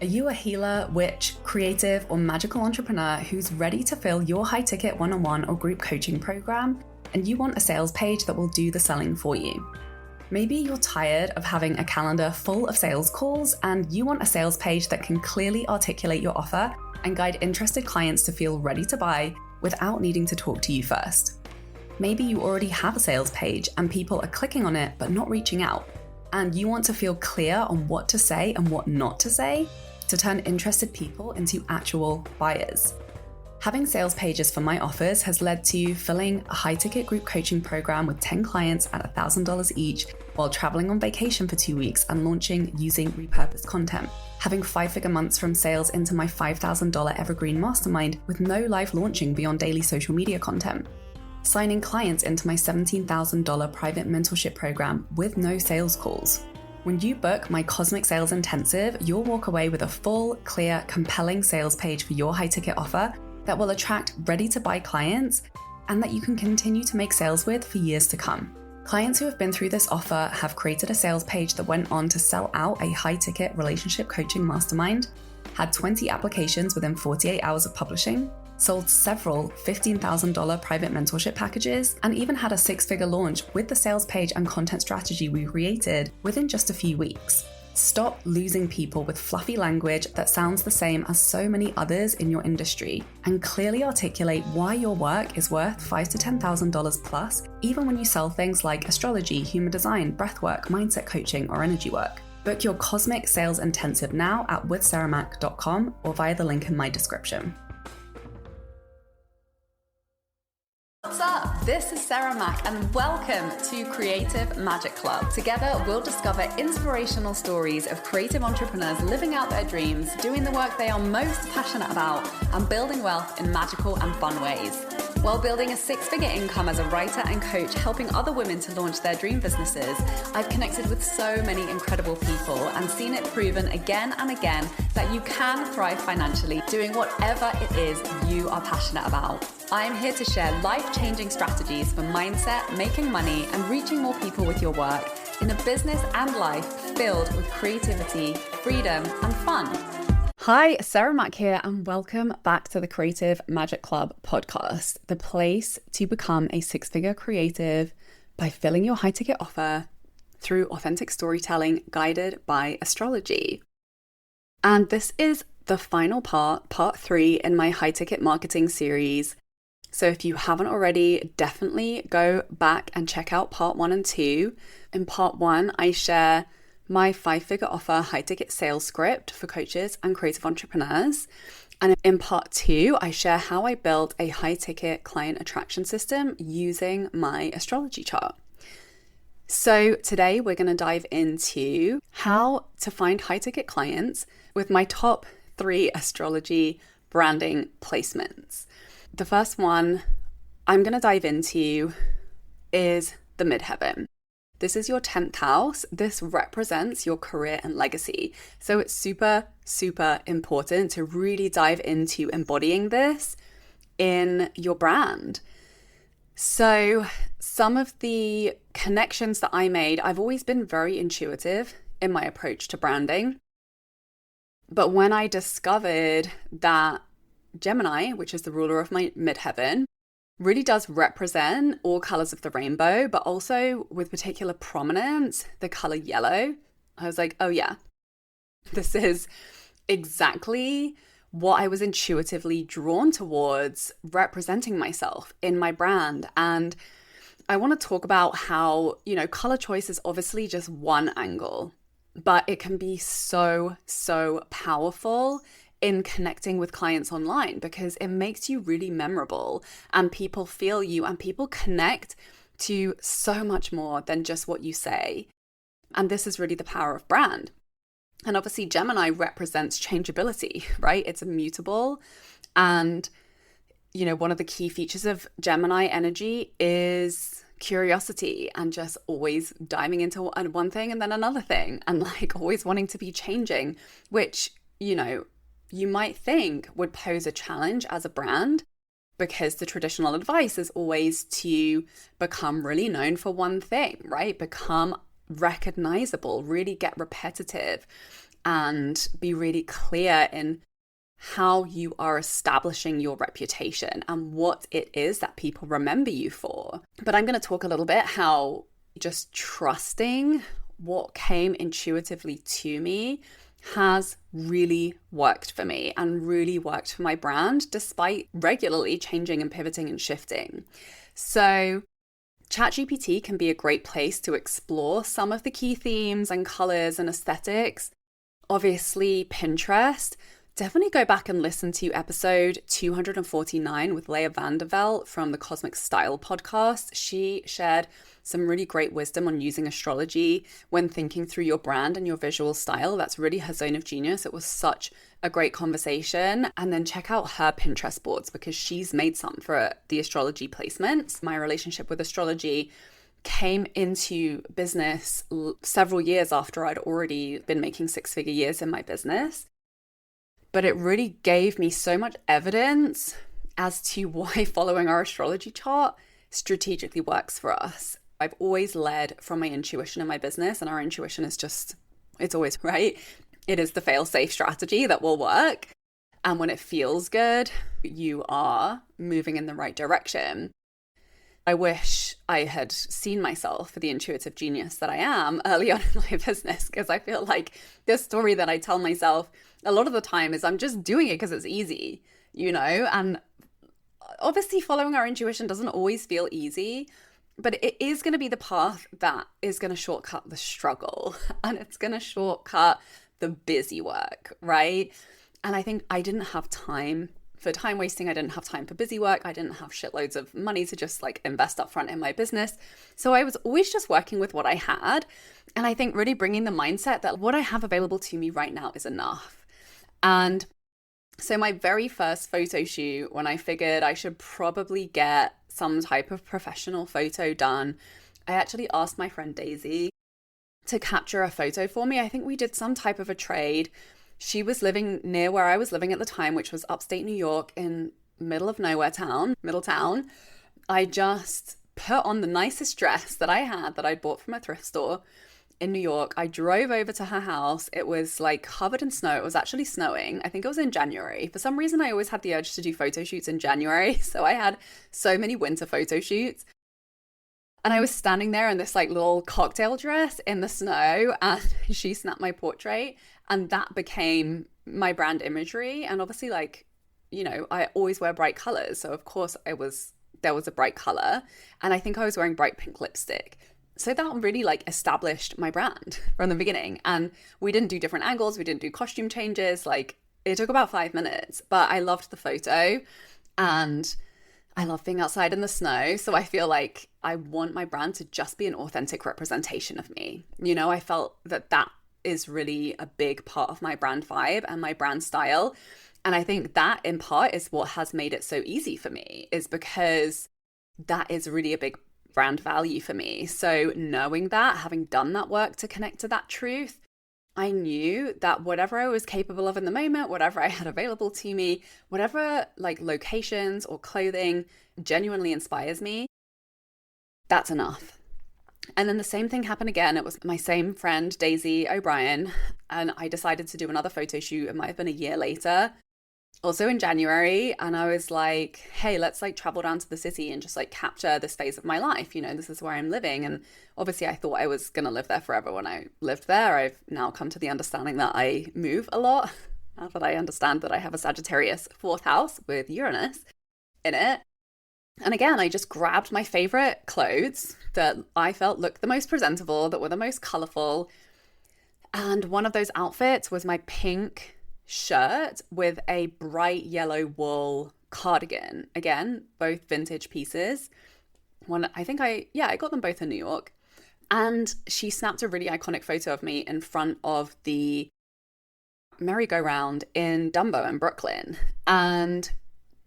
Are you a healer, witch, creative, or magical entrepreneur who's ready to fill your high-ticket one-on-one or group coaching program, and you want a sales page that will do the selling for you? Maybe you're tired of having a calendar full of sales calls and you want a sales page that can clearly articulate your offer and guide interested clients to feel ready to buy without needing to talk to you first. Maybe you already have a sales page and people are clicking on it but not reaching out, and you want to feel clear on what to say and what not to say to turn interested people into actual buyers. Having sales pages for my offers has led to filling a high-ticket group coaching program with 10 clients at $1,000 each while traveling on vacation for 2 weeks and launching using repurposed content. Having 5-figure months from sales into my $5,000 evergreen mastermind with no live launching beyond daily social media content. Signing clients into my $17,000 private mentorship program with no sales calls. When you book my Cosmic Sales Intensive, you'll walk away with a full, clear, compelling sales page for your high-ticket offer that will attract ready-to-buy clients and that you can continue to make sales with for years to come. Clients who have been through this offer have created a sales page that went on to sell out a high-ticket relationship coaching mastermind, had 20 applications within 48 hours of publishing, sold several $15,000 private mentorship packages, and even had a 6-figure launch with the sales page and content strategy we created within just a few weeks. Stop losing people with fluffy language that sounds the same as so many others in your industry, and clearly articulate why your work is worth $5,000 to $10,000 plus, even when you sell things like astrology, human design, breathwork, mindset coaching, or energy work. Book your Cosmic Sales Intensive now at withsarahmac.com or via the link in my description. What's up? This is Sarah Mac and welcome to Creative Magic Club. Together, we'll discover inspirational stories of creative entrepreneurs living out their dreams, doing the work they are most passionate about, and building wealth in magical and fun ways. While building a 6-figure income as a writer and coach, helping other women to launch their dream businesses, I've connected with so many incredible people and seen it proven again and again that you can thrive financially doing whatever it is you are passionate about. I'm here to share life-changing strategies for mindset, making money, and reaching more people with your work in a business and life filled with creativity, freedom, and fun. Hi, Sarah Mac here, and welcome back to the Creative Magic Club podcast, the place to become a 6-figure creative by filling your high-ticket offer through authentic storytelling guided by astrology. And this is the final part 3 in my high-ticket marketing series. So if you haven't already, definitely go back and check out part 1 and 2. In part 1, I share my 5-figure offer high-ticket sales script for coaches and creative entrepreneurs. And in part 2, I share how I built a high-ticket client attraction system using my astrology chart. So today we're going to dive into how to find high-ticket clients with my top 3 astrology branding placements. The first one I'm going to dive into is the Midheaven. This is your 10th house. This represents your career and legacy. So it's super, super important to really dive into embodying this in your brand. So some of the connections that I made, I've always been very intuitive in my approach to branding. But when I discovered that Gemini, which is the ruler of my midheaven, really does represent all colors of the rainbow, but also with particular prominence, the color yellow. I was like, oh yeah, this is exactly what I was intuitively drawn towards representing myself in my brand. And I want to talk about how, color choice is obviously just one angle, but it can be so, so powerful in connecting with clients online because it makes you really memorable and people feel you and people connect to so much more than just what you say. And this is really the power of brand. And obviously Gemini represents changeability, right? It's immutable. And, one of the key features of Gemini energy is curiosity and just always diving into one thing and then another thing and always wanting to be changing, which, you might think would pose a challenge as a brand because the traditional advice is always to become really known for one thing, right? Become recognizable, really get repetitive. and be really clear in how you are establishing your reputation and what it is that people remember you for. But I'm going to talk a little bit how just trusting what came intuitively to me has really worked for me and really worked for my brand, despite regularly changing and pivoting and shifting. So ChatGPT can be a great place to explore some of the key themes and colors and aesthetics. Obviously, Pinterest. Definitely go back and listen to episode 249 with Leah Vanderveld from the Cosmic Style podcast. She shared some really great wisdom on using astrology when thinking through your brand and your visual style. That's really her zone of genius. It was such a great conversation. And then check out her Pinterest boards because she's made some for the astrology placements. My relationship with astrology came into business several years after I'd already been making six-figure years in my business. But it really gave me so much evidence as to why following our astrology chart strategically works for us. I've always led from my intuition in my business, and our intuition is just, it's always right. It is the fail-safe strategy that will work. And when it feels good, you are moving in the right direction. I wish I had seen myself for the intuitive genius that I am early on in my business, because I feel like the story that I tell myself a lot of the time is I'm just doing it because it's easy, and obviously following our intuition doesn't always feel easy, but it is going to be the path that is going to shortcut the struggle and it's going to shortcut the busy work, right? And I think I didn't have time for time wasting. I didn't have time for busy work. I didn't have shitloads of money to just invest up front in my business. So I was always just working with what I had. And I think really bringing the mindset that what I have available to me right now is enough. And so my very first photo shoot, when I figured I should probably get some type of professional photo done, I actually asked my friend Daisy to capture a photo for me. I think we did some type of a trade. She was living near where I was living at the time, which was upstate New York in middle of nowhere town, Middletown. I just put on the nicest dress that I had that I'd bought from a thrift store in New York. I drove over to her house. It was covered in snow. It was actually snowing. I think it was in January. For some reason, I always had the urge to do photo shoots in January. So I had so many winter photo shoots. And I was standing there in this little cocktail dress in the snow, and she snapped my portrait, and that became my brand imagery. And obviously I always wear bright colors. So of course there was a bright color, and I think I was wearing bright pink lipstick. So that really established my brand from the beginning. And we didn't do different angles. We didn't do costume changes. It took about 5 minutes, but I loved the photo and I love being outside in the snow. So I feel like I want my brand to just be an authentic representation of me. I felt that is really a big part of my brand vibe and my brand style. And I think that in part is what has made it so easy for me, is because that is really a big brand value for me. So knowing that, having done that work to connect to that truth, I knew that whatever I was capable of in the moment, whatever I had available to me, whatever locations or clothing genuinely inspires me, that's enough. And then the same thing happened again. It was my same friend, Daisy O'Brien, and I decided to do another photo shoot. It might have been a year later, also in January. And I was like, hey, let's travel down to the city and just capture this phase of my life. This is where I'm living. And obviously I thought I was going to live there forever when I lived there. I've now come to the understanding that I move a lot, now that I understand that I have a Sagittarius 4th house with Uranus in it. And again, I just grabbed my favorite clothes that I felt looked the most presentable, that were the most colorful. And one of those outfits was my pink shirt with a bright yellow wool cardigan. Again, both vintage pieces. I got them both in New York. And she snapped a really iconic photo of me in front of the merry-go-round in Dumbo in Brooklyn. And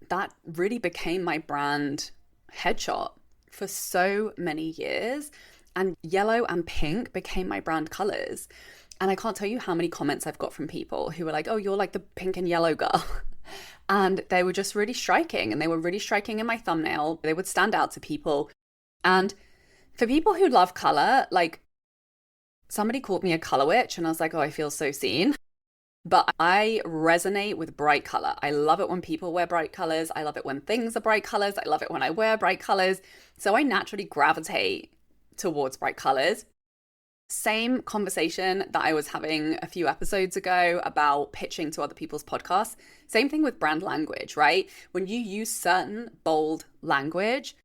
that really became my brand headshot for so many years. And yellow and pink became my brand colors. And I can't tell you how many comments I've got from people who were like, oh, you're the pink and yellow girl. And they were just really striking. And they were really striking in my thumbnail. They would stand out to people. And for people who love color, somebody called me a color witch. And I was like, oh, I feel so seen. But I resonate with bright color. I love it when people wear bright colors. I love it when things are bright colors. I love it when I wear bright colors. So I naturally gravitate towards bright colors. Same conversation that I was having a few episodes ago about pitching to other people's podcasts. Same thing with brand language, right? When you use certain bold language,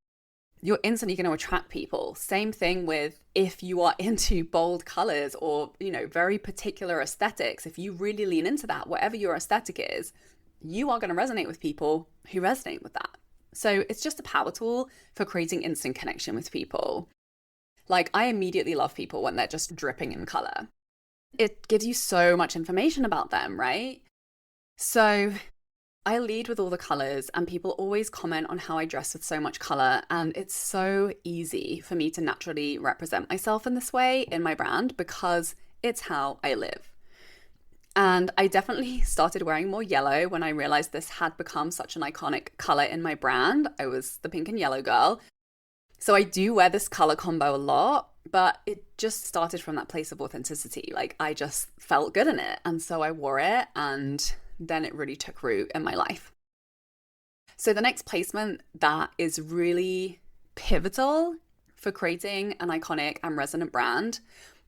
you're instantly going to attract people. Same thing with if you are into bold colors or, very particular aesthetics. If you really lean into that, whatever your aesthetic is, you are going to resonate with people who resonate with that. So it's just a power tool for creating instant connection with people. Like, I immediately love people when they're just dripping in color. It gives you so much information about them, right? So I lead with all the colors, and people always comment on how I dress with so much color. And it's so easy for me to naturally represent myself in this way in my brand because it's how I live. And I definitely started wearing more yellow when I realized this had become such an iconic color in my brand. I was the pink and yellow girl. So I do wear this color combo a lot, but it just started from that place of authenticity. Like, I just felt good in it. And so I wore it, and then it really took root in my life. So the next placement that is really pivotal for creating an iconic and resonant brand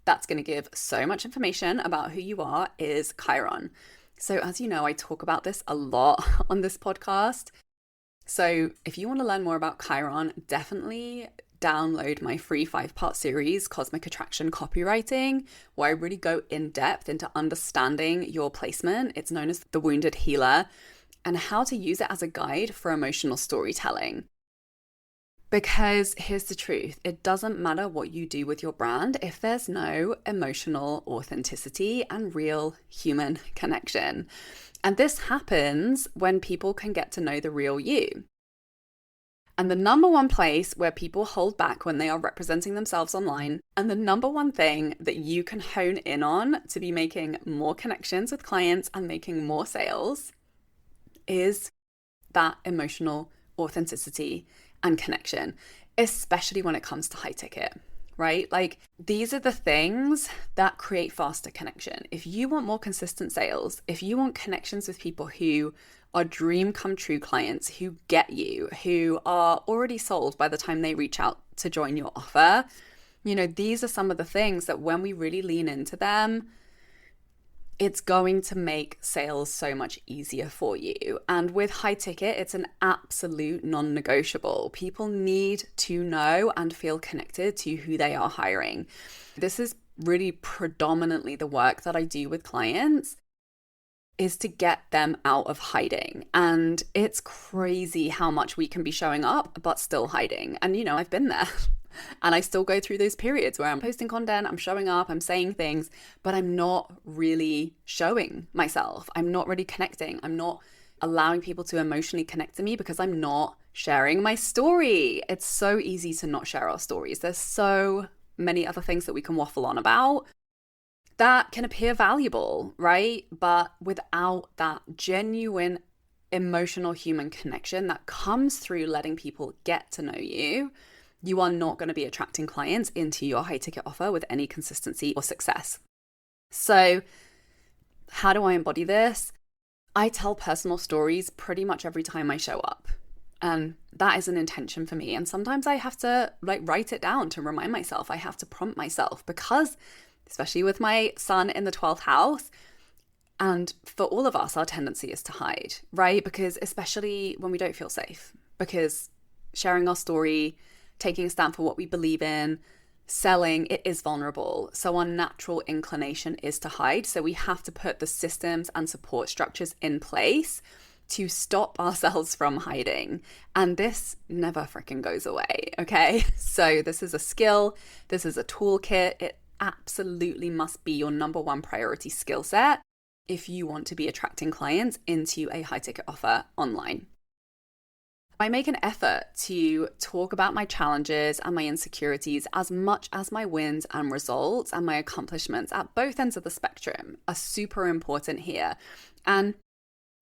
that's going to give so much information about who you are is Chiron. So as you know, I talk about this a lot on this podcast. So if you want to learn more about Chiron, definitely download my free 5-part series, Cosmic Attraction Copywriting, where I really go in depth into understanding your placement. It's known as the Wounded Healer, and how to use it as a guide for emotional storytelling. Because here's the truth, it doesn't matter what you do with your brand if there's no emotional authenticity and real human connection. And this happens when people can get to know the real you. And the number one place where people hold back when they are representing themselves online, and the number one thing that you can hone in on to be making more connections with clients and making more sales, is that emotional authenticity and connection, especially when it comes to high ticket. Right? Like, these are the things that create faster connection. If you want more consistent sales, if you want connections with people who are dream come true clients, who get you, who are already sold by the time they reach out to join your offer, these are some of the things that when we really lean into them, it's going to make sales so much easier for you. And with high ticket, it's an absolute non-negotiable. People need to know and feel connected to who they are hiring. This is really predominantly the work that I do with clients, is to get them out of hiding. And it's crazy how much we can be showing up, but still hiding. And, I've been there. And I still go through those periods where I'm posting content, I'm showing up, I'm saying things, but I'm not really showing myself. I'm not really connecting. I'm not allowing people to emotionally connect to me because I'm not sharing my story. It's so easy to not share our stories. There's so many other things that we can waffle on about that can appear valuable, right? But without that genuine emotional human connection that comes through letting people get to know you, you are not going to be attracting clients into your high ticket offer with any consistency or success. So how do I embody this? I tell personal stories pretty much every time I show up. And that is an intention for me. And sometimes I have to write it down to remind myself. I have to prompt myself because, especially with my son in the 12th house, and for all of us, our tendency is to hide, right? Because especially when we don't feel safe, because sharing our story, taking a stand for what we believe in, selling, it is vulnerable. So our natural inclination is to hide. So we have to put the systems and support structures in place to stop ourselves from hiding. And this never freaking goes away, okay? So this is a skill. This is a toolkit. It absolutely must be your number one priority skill set if you want to be attracting clients into a high ticket offer online. I make an effort to talk about my challenges and my insecurities as much as my wins and results, and my accomplishments at both ends of the spectrum are super important here. And,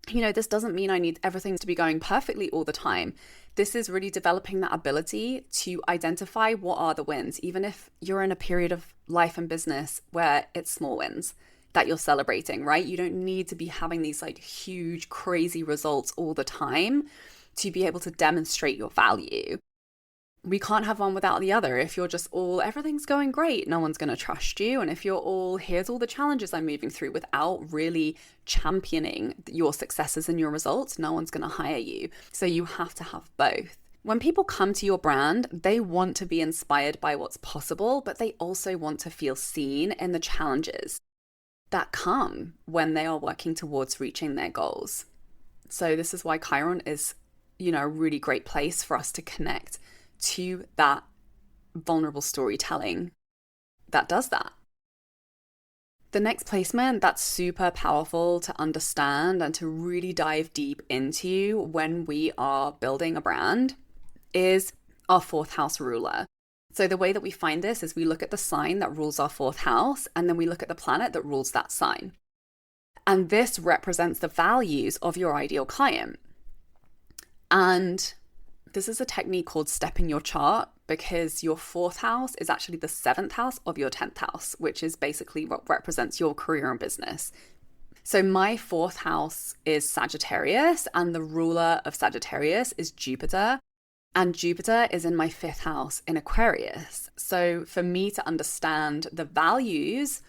this doesn't mean I need everything to be going perfectly all the time. This is really developing that ability to identify what are the wins, even if you're in a period of life and business where it's small wins. that you're celebrating, right? You don't need to be having these like huge, crazy results all the time to be able to demonstrate your value. We can't have one without the other. If you're just all, everything's going great, no one's going to trust you. And if you're all, here's all the challenges I'm moving through without really championing your successes and your results, no one's going to hire you. So you have to have both. When people come to your brand, they want to be inspired by what's possible, but they also want to feel seen in the challenges that come when they are working towards reaching their goals. So this is why Chiron is, a really great place for us to connect to that vulnerable storytelling that does that. The next placement that's super powerful to understand and to really dive deep into when we are building a brand is our fourth house ruler. So the way that we find this is we look at the sign that rules our fourth house, and then we look at the planet that rules that sign. And this represents the values of your ideal client. And this is a technique called stepping your chart, because your fourth house is actually the seventh house of your 10th house, which is basically what represents your career and business. So my fourth house is Sagittarius, and the ruler of Sagittarius is Jupiter. And Jupiter is in my fifth house in Aquarius. So for me to understand the values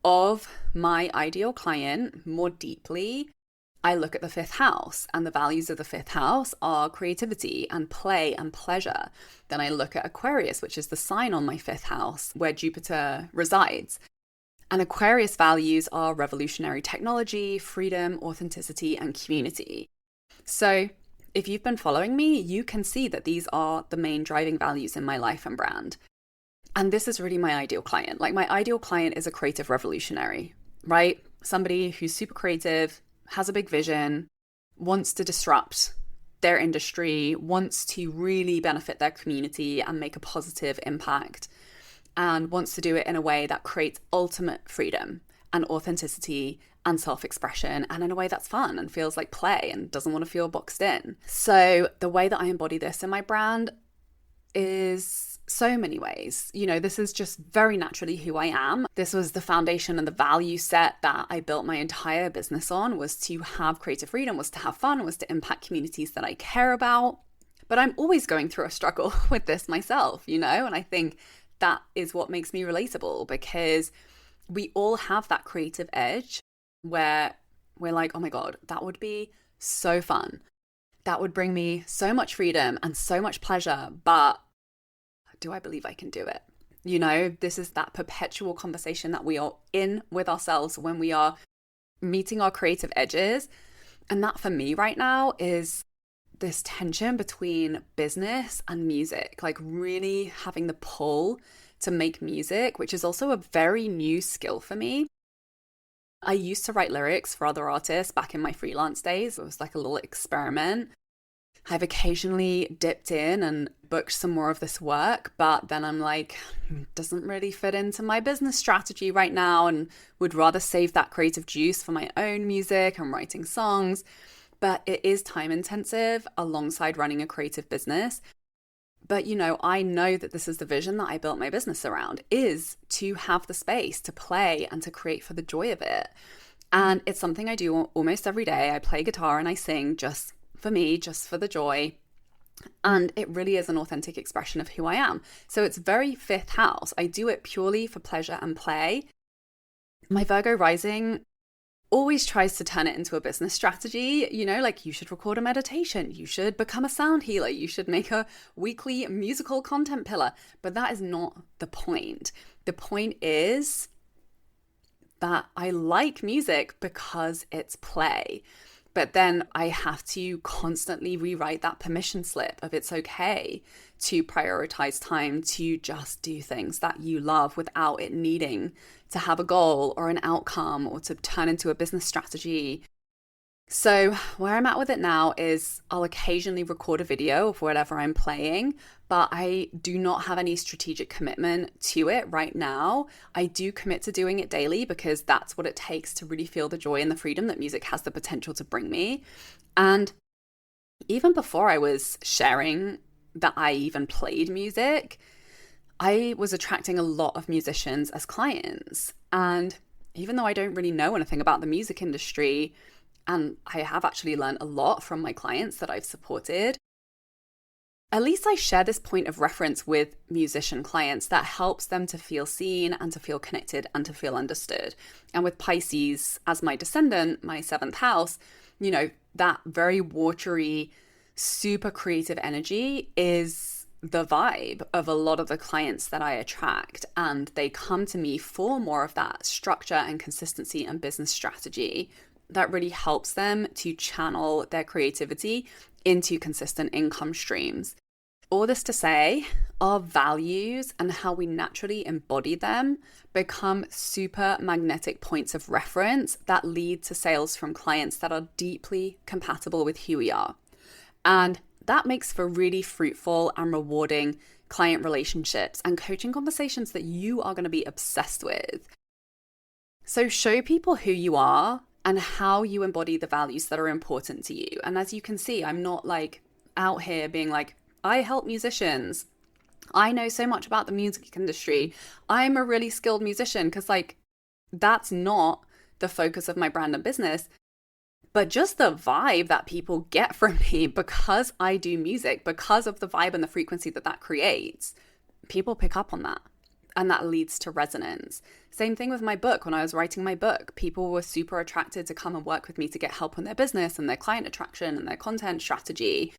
of my ideal client more deeply, I look at the fifth house, and the values of the fifth house are creativity and play and pleasure. Then I look at Aquarius, which is the sign on my fifth house where Jupiter resides. And Aquarius values are revolutionary technology, freedom, authenticity, and community. So if you've been following me, you can see that these are the main driving values in my life and brand. And this is really my ideal client. Like, my ideal client is a creative revolutionary, right? Somebody who's super creative, has a big vision, wants to disrupt their industry, wants to really benefit their community and make a positive impact, and wants to do it in a way that creates ultimate freedom and authenticity and self-expression, and in a way that's fun and feels like play and doesn't want to feel boxed in. So the way that I embody this in my brand is so many ways. This is just very naturally who I am. This was the foundation and the value set that I built my entire business on, was to have creative freedom, was to have fun, was to impact communities that I care about. But I'm always going through a struggle with this myself, and I think that is what makes me relatable, because we all have that creative edge where we're like, oh my God, that would be so fun. That would bring me so much freedom and so much pleasure, but do I believe I can do it? This is that perpetual conversation that we are in with ourselves when we are meeting our creative edges. And that for me right now is this tension between business and music, like really having the pull to make music, which is also a very new skill for me. I used to write lyrics for other artists back in my freelance days. It was like a little experiment. I've occasionally dipped in and booked some more of this work, but then I'm like, it doesn't really fit into my business strategy right now, and would rather save that creative juice for my own music and writing songs. But it is time intensive alongside running a creative business. But, I know that this is the vision that I built my business around, is to have the space to play and to create for the joy of it. And it's something I do almost every day. I play guitar and I sing just for me, just for the joy. And it really is an authentic expression of who I am. So it's very fifth house. I do it purely for pleasure and play. My Virgo rising always tries to turn it into a business strategy, like you should record a meditation, you should become a sound healer, you should make a weekly musical content pillar. But that is not the point. The point is that I like music because it's play. But then I have to constantly rewrite that permission slip of it's okay to prioritize time to just do things that you love without it needing to have a goal or an outcome or to turn into a business strategy. So where I'm at with it now is I'll occasionally record a video of whatever I'm playing, but I do not have any strategic commitment to it right now. I do commit to doing it daily because that's what it takes to really feel the joy and the freedom that music has the potential to bring me. And even before I was sharing that I even played music, I was attracting a lot of musicians as clients. And even though I don't really know anything about the music industry, and I have actually learned a lot from my clients that I've supported, at least I share this point of reference with musician clients that helps them to feel seen and to feel connected and to feel understood. And with Pisces as my descendant, my 7th house, you know, that very watery, super creative energy is the vibe of a lot of the clients that I attract. And they come to me for more of that structure and consistency and business strategy that really helps them to channel their creativity into consistent income streams. All this to say, our values and how we naturally embody them become super magnetic points of reference that lead to sales from clients that are deeply compatible with who we are. And that makes for really fruitful and rewarding client relationships and coaching conversations that you are going to be obsessed with. So show people who you are and how you embody the values that are important to you. And as you can see, I'm not like out here being like, I help musicians. I know so much about the music industry. I'm a really skilled musician, because like that's not the focus of my brand and business. But just the vibe that people get from me because I do music, because of the vibe and the frequency that that creates, people pick up on that. And that leads to resonance. Same thing with my book. When I was writing my book, people were super attracted to come and work with me to get help on their business and their client attraction and their content strategy.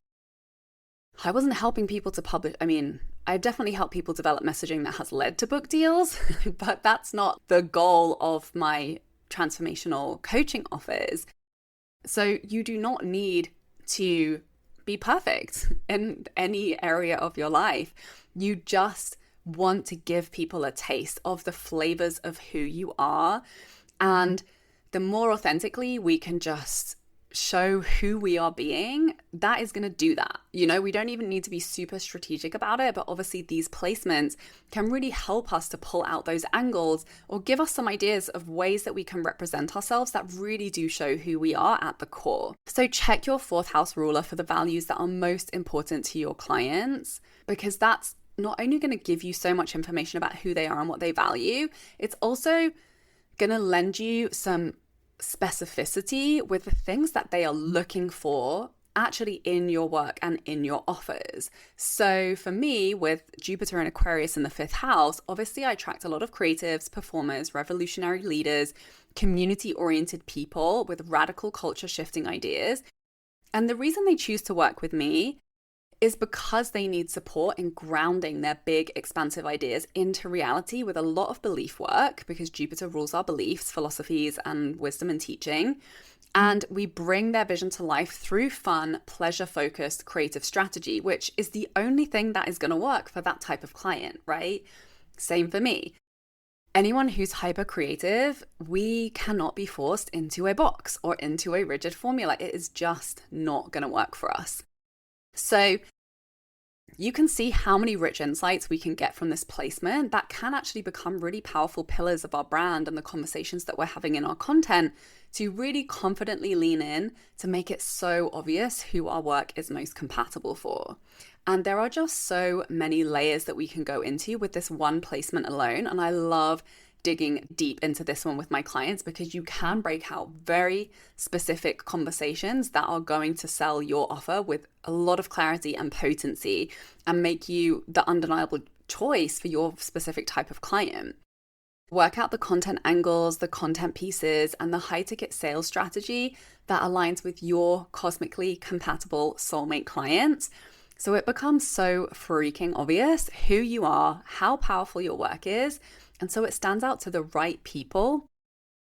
I wasn't helping people to publish. I mean, I definitely help people develop messaging that has led to book deals, but that's not the goal of my transformational coaching offers. So you do not need to be perfect in any area of your life. You just want to give people a taste of the flavors of who you are. And the more authentically we can just show who we are being, that is going to do that. You know, we don't even need to be super strategic about it, but obviously these placements can really help us to pull out those angles or give us some ideas of ways that we can represent ourselves that really do show who we are at the core. So check your 4th house ruler for the values that are most important to your clients, because that's not only going to give you so much information about who they are and what they value, it's also going to lend you some specificity with the things that they are looking for actually in your work and in your offers. So for me, with Jupiter and Aquarius in the 5th house, obviously I attract a lot of creatives, performers, revolutionary leaders, community-oriented people with radical culture shifting ideas. And the reason they choose to work with me is because they need support in grounding their big, expansive ideas into reality with a lot of belief work, because Jupiter rules our beliefs, philosophies, and wisdom and teaching. And we bring their vision to life through fun, pleasure-focused creative strategy, which is the only thing that is going to work for that type of client, right? Same for me. Anyone who's hyper creative, we cannot be forced into a box or into a rigid formula. It is just not going to work for us. So you can see how many rich insights we can get from this placement that can actually become really powerful pillars of our brand and the conversations that we're having in our content to really confidently lean in to make it so obvious who our work is most compatible for. And there are just so many layers that we can go into with this one placement alone. And I love digging deep into this one with my clients, because you can break out very specific conversations that are going to sell your offer with a lot of clarity and potency and make you the undeniable choice for your specific type of client. Work out the content angles, the content pieces, and the high ticket sales strategy that aligns with your cosmically compatible soulmate clients. So it becomes so freaking obvious who you are, how powerful your work is. And so it stands out to the right people.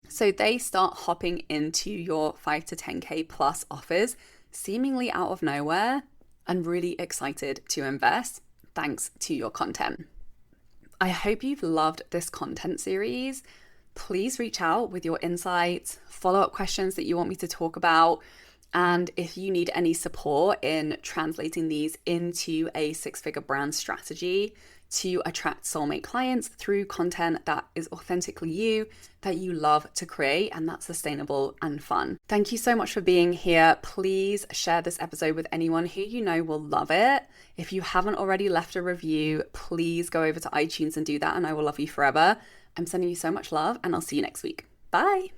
So they start hopping into your 5 to 10K plus offers, seemingly out of nowhere, and really excited to invest thanks to your content. I hope you've loved this content series. Please reach out with your insights, follow-up questions that you want me to talk about. And if you need any support in translating these into a 6-figure brand strategy to attract soulmate clients through content that is authentically you, that you love to create, and that's sustainable and fun. Thank you so much for being here. Please share this episode with anyone who you know will love it. If you haven't already left a review, please go over to iTunes and do that, and I will love you forever. I'm sending you so much love, and I'll see you next week. Bye.